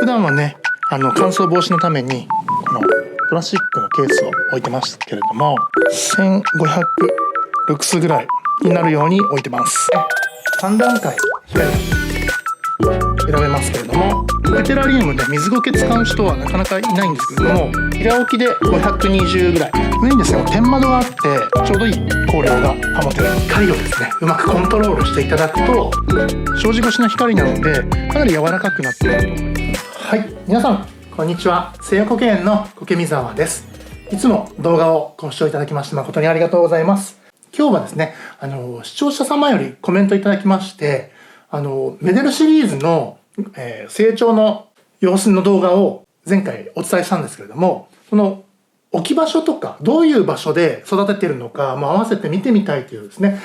普段はね乾燥防止のためにこのプラスチックのケースを置いてますけれども、1500ルクスぐらいになるように置いてます。3段階光選べますけれども、コケテラリウムで水苔使う人はなかなかいないんですけれども、平置きで520ぐらい、上にですね天窓があってちょうどいい光量が保てる。光をですねうまくコントロールしていただくと、障子越しの光なのでかなり柔らかくなっていると思います。はい、皆さんこんにちは。西洋苔園の苔見沢です。いつも動画をご視聴いただきまして誠にありがとうございます。今日はですね視聴者様よりコメントいただきまして、メデルシリーズの、成長の様子の動画を前回お伝えしたんですけれども、その置き場所とかどういう場所で育てているのかも合わせて見てみたいというですね、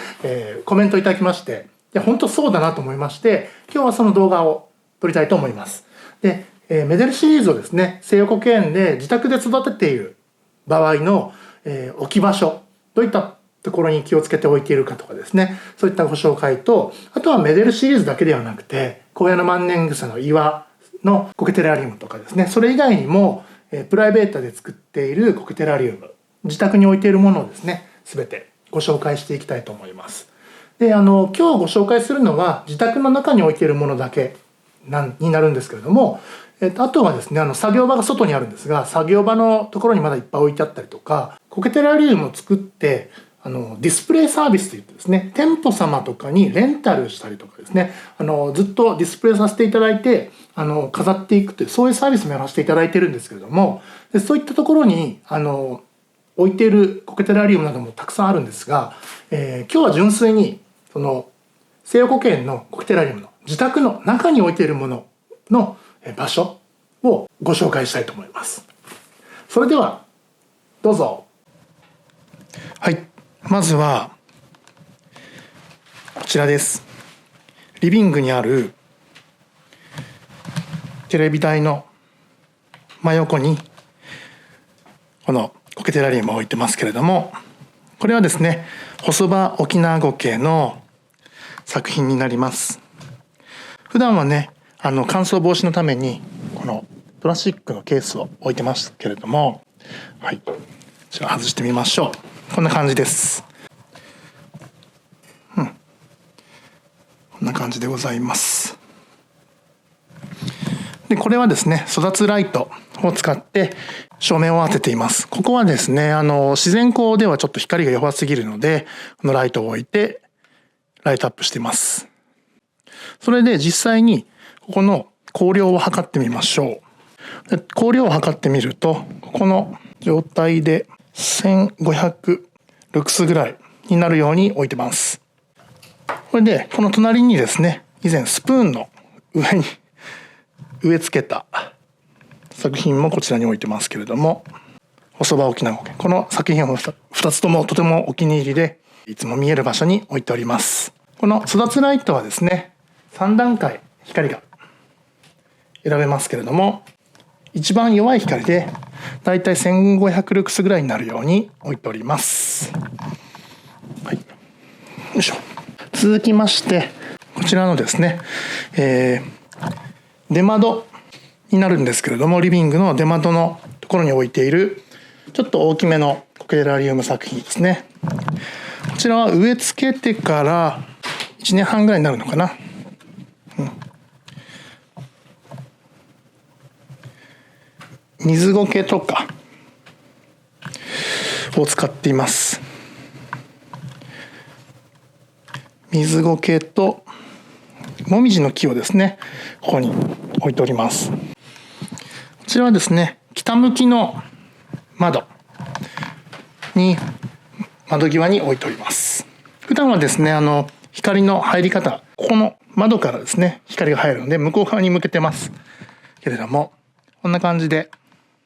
コメントいただきまして、いや本当そうだなと思いまして、今日はその動画を撮りたいと思います。で、メデルシリーズをですね西洋苔園で自宅で育てている場合の、置き場所、どういったところに気をつけておいているかとかですね、そういったご紹介と、あとはメデルシリーズだけではなくて高野の万年草の岩の苔テラリウムとかですね、それ以外にもプライベートで作っている苔テラリウム、自宅に置いているものをですね全てご紹介していきたいと思います。で今日ご紹介するのは自宅の中に置いているものだけになるんですけれども、あとはですね作業場が外にあるんですが、作業場のところにまだいっぱい置いてあったりとか、苔テラリウムを作ってディスプレイサービスといってですね、店舗様とかにレンタルしたりとかですね、ずっとディスプレイさせていただいて飾っていくという、そういうサービスもやらせていただいてるんですけれども、でそういったところに置いている苔テラリウムなどもたくさんあるんですが、今日は純粋にその西洋苔園の苔テラリウムの自宅の中に置いているものの場所をご紹介したいと思います。それではどうぞ。はい、まずはこちらです。リビングにあるテレビ台の真横にこの苔テラリウムを置いてますけれども、これはですね細葉沖縄苔の作品になります。普段はね乾燥防止のためにこのプラスチックのケースを置いてますけれども、はい、じゃあ外してみましょう。こんな感じです。こんな感じでございます。でこれはですね育つライトを使って照明を当てています。ここはですね自然光ではちょっと光が弱すぎるので、このライトを置いてライトアップしています。それで実際にここの光量を測ってみましょう。で光量を測ってみると、ここの状態で1500ルクスぐらいになるように置いてます。これでこの隣にですね、以前スプーンの上に植え付けた作品もこちらに置いてますけれども、細葉沖縄苔、この作品は2つともとてもお気に入りで、いつも見える場所に置いております。この育つライトはですね3段階光が選べますけれども、一番弱い光でだいたい1500ルクスぐらいになるように置いております。はい、よいしょ。続きましてこちらのですね、出窓になるんですけれども、リビングの出窓のところに置いているちょっと大きめの苔テラリウム作品ですね。こちらは植え付けてから1年半ぐらいになるのかな。水苔とかを使っています。水苔ともみじの木をですねここに置いております。こちらはですね北向きの窓際に置いております。普段はですね光の入り方、ここの窓からですね光が入るので向こう側に向けてますけれども、こんな感じで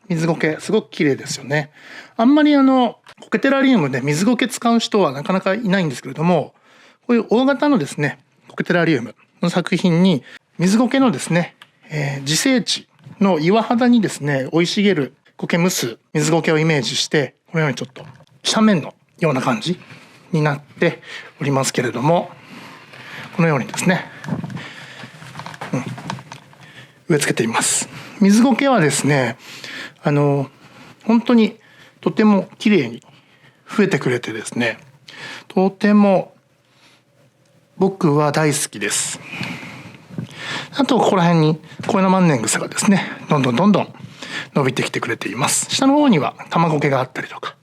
水苔すごく綺麗ですよね。あんまり苔テラリウムで水苔使う人はなかなかいないんですけれども、こういう大型のですね苔テラリウムの作品に水苔のですね、自生地の岩肌にですね生い茂る苔むす水苔をイメージして、このようにちょっと斜面のような感じになっておりますけれども、このようにですね、植え付けています。水苔はですね、本当にとても綺麗に増えてくれてですね、とても僕は大好きです。あとここら辺に小枝万年草がですね、どんどん伸びてきてくれています。下の方には卵毛があったりとか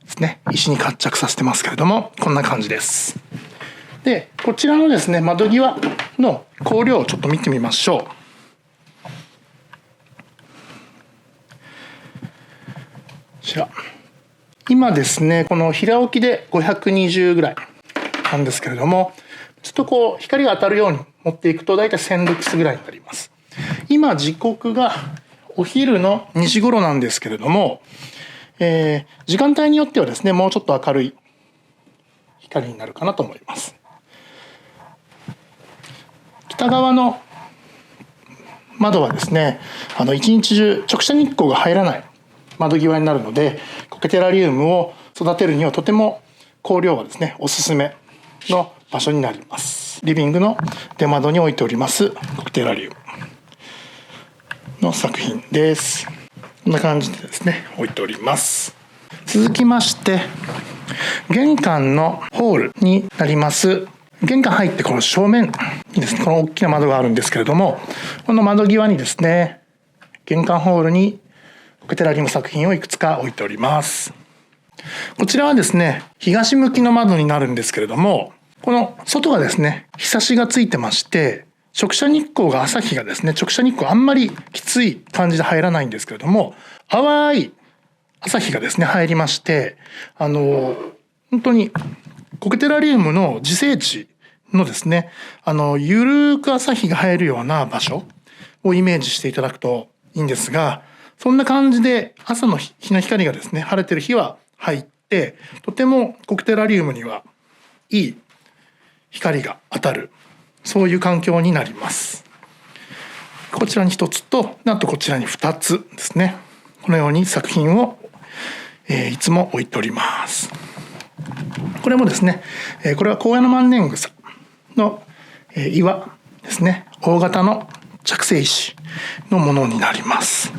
ですね、石に活着させてますけれども、こんな感じです。で、こちらのですね、窓際の光量をちょっと見てみましょう。こちら。今ですね、この平置きで520ぐらいなんですけれども、ちょっとこう光が当たるように持っていくと大体1000ルクスぐらいになります。今時刻がお昼の2時頃なんですけれども、時間帯によってはですね、もうちょっと明るい光になるかなと思います。北側の窓はですね、一日中直射日光が入らない窓際になるので、コケテラリウムを育てるにはとても光量がですね、おすすめの場所になります。リビングの出窓に置いておりますコケテラリウムの作品です。こんな感じでですね、置いております。続きまして玄関のホールになります。玄関入ってこの正面にですね、この大きな窓があるんですけれども、この窓際にですね、玄関ホールにコケテラリウム作品をいくつか置いております。こちらはですね、東向きの窓になるんですけれども、この外がですね、日差しがついてまして、直射日光が朝日がですね、直射日光あんまりきつい感じで入らないんですけれども、淡い朝日がですね、入りまして、本当にコケテラリウムの自生地のですね、ゆるーく朝日が入るような場所をイメージしていただくといいんですが、そんな感じで朝の日の光がですね、晴れてる日は入って、とてもコケテラリウムにはいい光が当たる、そういう環境になります。こちらに1つと、あとこちらに2つですね。このように作品を、いつも置いております。これもですね、これは高野の万年草の、岩ですね。大型の着生石のものになります。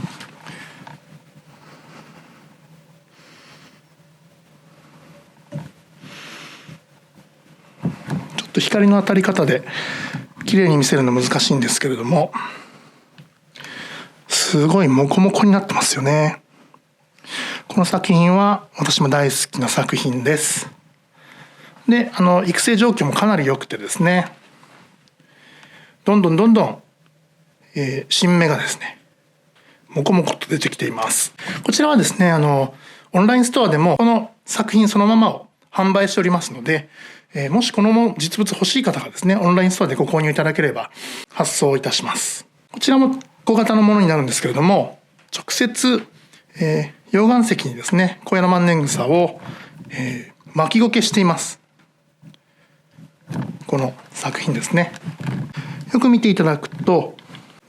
ちょっと光の当たり方で綺麗に見せるの難しいんですけれども、すごいモコモコになってますよね。この作品は私も大好きな作品です。で、育成状況もかなり良くてですね、どんどん、新芽がですね、モコモコと出てきています。こちらはですね、オンラインストアでもこの作品そのままを販売しておりますので、もしこの実物欲しい方がですね、オンラインストアでご購入いただければ発送いたします。こちらも小型のものになるんですけれども、直接、溶岩石にですね、小屋万年草を、巻き苔しています。この作品ですね。よく見ていただくと、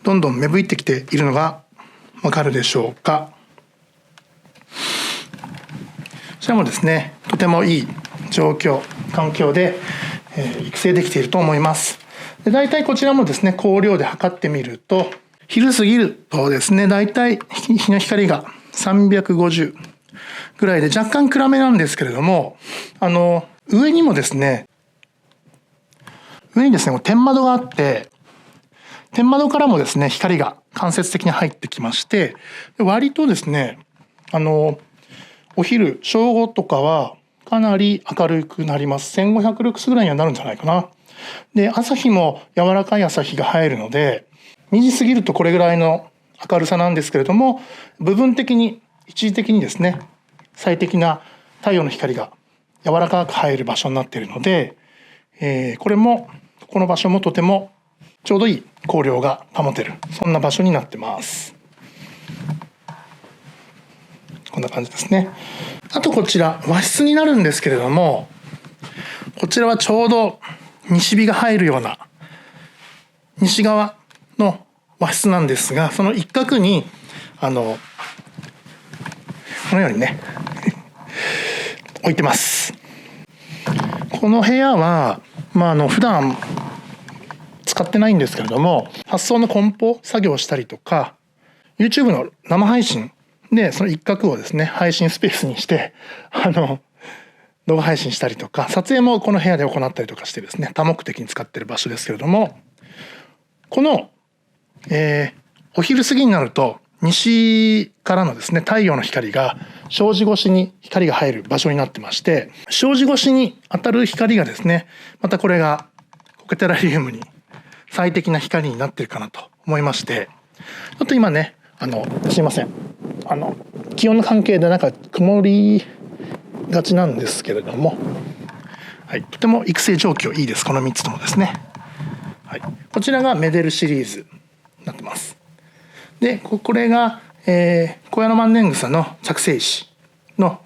どんどん芽吹いてきているのがわかるでしょうか。こちらもですね、とてもいい環境で、育成できていると思います。で、大体こちらもですね、光量で測ってみると、昼過ぎるとですね、大体日の光が350ぐらいで若干暗めなんですけれども、上にですね、天窓があって、天窓からもですね、光が間接的に入ってきまして、割とですね、お昼、正午とかはかなり明るくなります。1500ルクスぐらいにはなるんじゃないかな。で、朝日も柔らかい朝日が入るので、2時過ぎるとこれぐらいの明るさなんですけれども、部分的に、一時的にですね、最適な太陽の光が柔らかく入る場所になっているので、この場所もとてもちょうどいい光量が保てる、そんな場所になってます。こんな感じですね。あとこちら和室になるんですけれども、こちらはちょうど西日が入るような西側の和室なんですが、その一角にこのようにね置いてます。この部屋は、普段使使ってないんですけれども、発送の梱包作業をしたりとか、YouTube の生配信でその一角をですね、配信スペースにして動画配信したりとか、撮影もこの部屋で行ったりとかしてですね、多目的に使っている場所ですけれども、この、お昼過ぎになると西からのですね、太陽の光が障子越しに光が入る場所になってまして、障子越しに当たる光がですね、またこれがコケテラリウムに最適な光になっているかなと思いまして、ちょっと今ね、すいません、気温の関係でなんか曇りがちなんですけれども、はい、とても育成状況いいです。この3つともですね、はい、こちらがメデルシリーズになってます。でこれが、小屋の万年草の着生石の、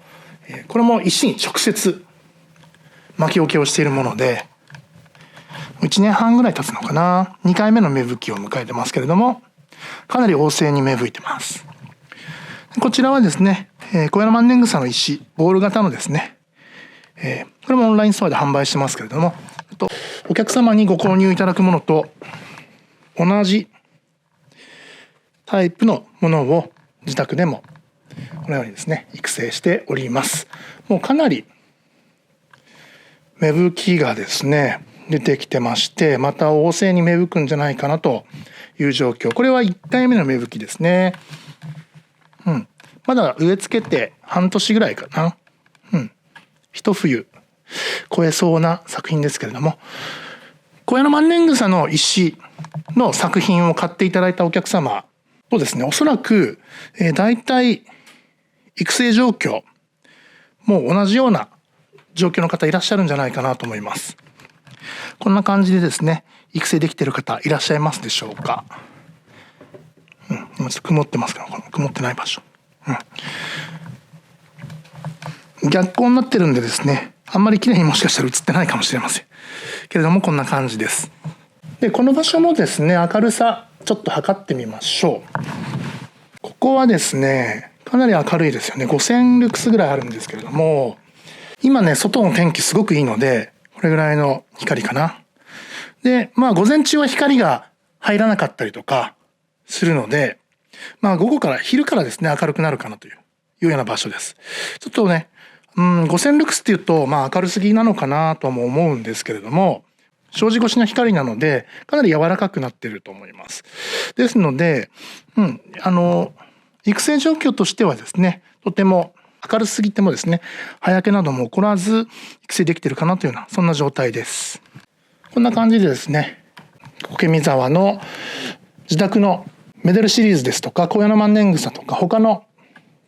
これも石に直接巻き置きをしているもので、1年半ぐらい経つのかな、2回目の芽吹きを迎えてますけれども、かなり旺盛に芽吹いてます。こちらはですね、小屋の万年草の石ボール型のですね、これもオンラインストアで販売してますけれども、お客様にご購入いただくものと同じタイプのものを自宅でもこのようにですね、育成しております。もうかなり芽吹きがですね出てきてまして、また旺盛に芽吹くんじゃないかなという状況。これは1回目の芽吹きですね。まだ植え付けて半年ぐらいかな。一冬超えそうな作品ですけれども、小屋の万年草の石の作品を買っていただいたお客様とですね、おそらく、大体育成状況もう同じような状況の方いらっしゃるんじゃないかなと思います。こんな感じでですね、育成できている方いらっしゃいますでしょうか。今ちょっと曇ってますけど、曇ってない場所、逆光になってるんでですね、あんまり綺麗にもしかしたら映ってないかもしれませんけれども、こんな感じです。でこの場所もですね、明るさちょっと測ってみましょう。ここはですね、かなり明るいですよね。5000ルクスぐらいあるんですけれども、今ね、外の天気すごくいいので、これぐらいの光かな。で、午前中は光が入らなかったりとかするので、午後から昼からですね、明るくなるかなというような場所です。ちょっとね、5000ルクスっていうと、明るすぎなのかなとも思うんですけれども、障子越しの光なのでかなり柔らかくなっていると思います。ですので、育成状況としてはですね、とても明るすぎてもですね、葉焼けなども起こらず育成できているかなというような、そんな状態です。こんな感じでですね、苔見沢の自宅のメデルシリーズですとか、小屋の万年草とか他の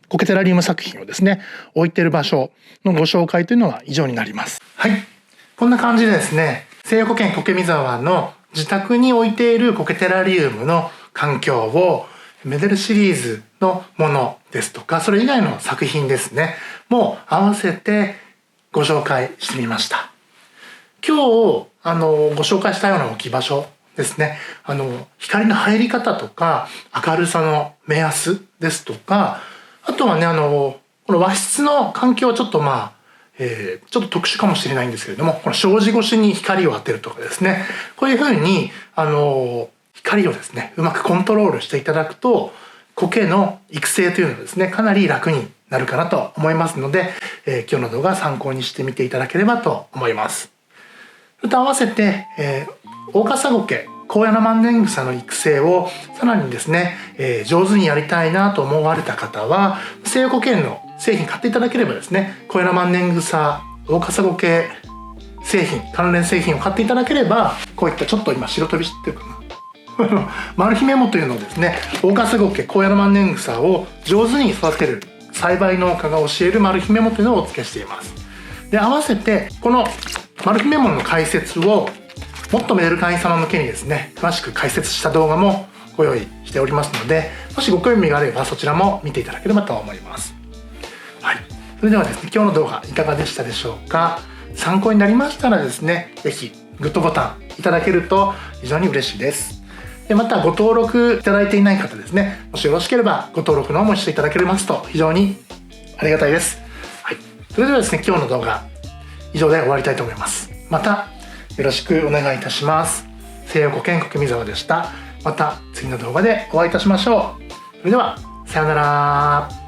コケテラリウム作品をですね置いている場所のご紹介というのが以上になります。はい、こんな感じでですね、西予古県苔見沢の自宅に置いているコケテラリウムの環境をメデルシリーズのものですとか、それ以外の作品ですねも合わせてご紹介してみました。今日ご紹介したような置き場所ですね、光の入り方とか明るさの目安ですとか、あとはね、この和室の環境はちょっとちょっと特殊かもしれないんですけれども、この障子越しに光を当てるとかですね、こういうふうに光をですねうまくコントロールしていただくと、苔の育成というのはですねかなり楽になるかなと思いますので、今日の動画参考にしてみていただければと思います。それと合わせて、大笠苔高野の万年草の育成をさらにですね、上手にやりたいなと思われた方は、西予古県の製品買っていただければですね、高野の万年草大笠苔製品関連製品を買っていただければ、こういったちょっと今白飛びしてるかなマル秘メモというのをですね、大笠苔高野の万年草を上手に育てる栽培農家が教えるマル秘メモというのをお付けしています。で合わせてこのマル秘メモの解説をもっとメデル会員様向けにですね詳しく解説した動画もご用意しておりますので、もしご興味があればそちらも見ていただければと思います。はい、それではですね、今日の動画いかがでしたでしょうか。参考になりましたらですね、是非グッドボタンいただけると非常に嬉しいです。でまたご登録いただいていない方ですね、もしよろしければご登録の方もしていただけますと非常にありがたいです。はい、それではですね、今日の動画以上で終わりたいと思います。またよろしくお願いいたします。西横健国見沢でした。また次の動画でお会いいたしましょう。それではさようなら。